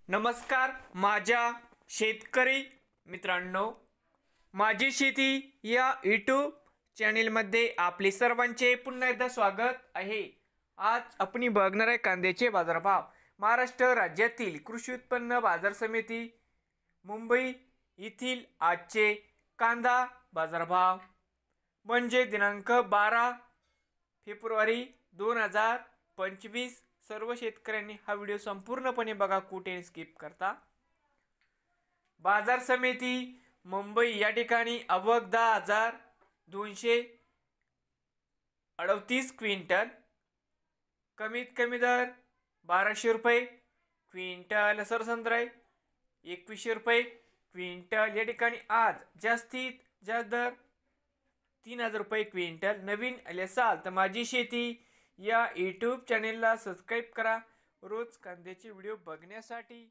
नमस्कार माझ्या शेतकरी मित्रांनो, माझी शेती या यूट्यूब चॅनेलमध्ये आपले सर्वांचे पुन्हा एकदा स्वागत आहे। आज आपण बघणार आहे कांद्याचे बाजारभाव। महाराष्ट्र राज्यातील कृषी उत्पन्न बाजार समिती मुंबई येथील आजचे कांदा बाजारभाव म्हणजे दिनांक 12 फेब्रुवारी 2025। सर्व शेतकऱ्यांनी हा व्हिडिओ संपूर्णपणे बघा, कुठे स्किप करता। बाजार समिती मुंबई या ठिकाणी आवक 10,238 क्विंटल, कमीत कमी दर 1200 रुपये क्विंटल, सरसंद्राई 2100 रुपये क्विंटल। या ठिकाणी आज जास्तीत जास्त दर 3000 रुपये क्विंटल। नवीन आले असाल तर माझी शेती या यूट्यूब चॅनेलला सबस्क्राईब करा रोज कांद्याचे व्हिडिओ बघण्यासाठी।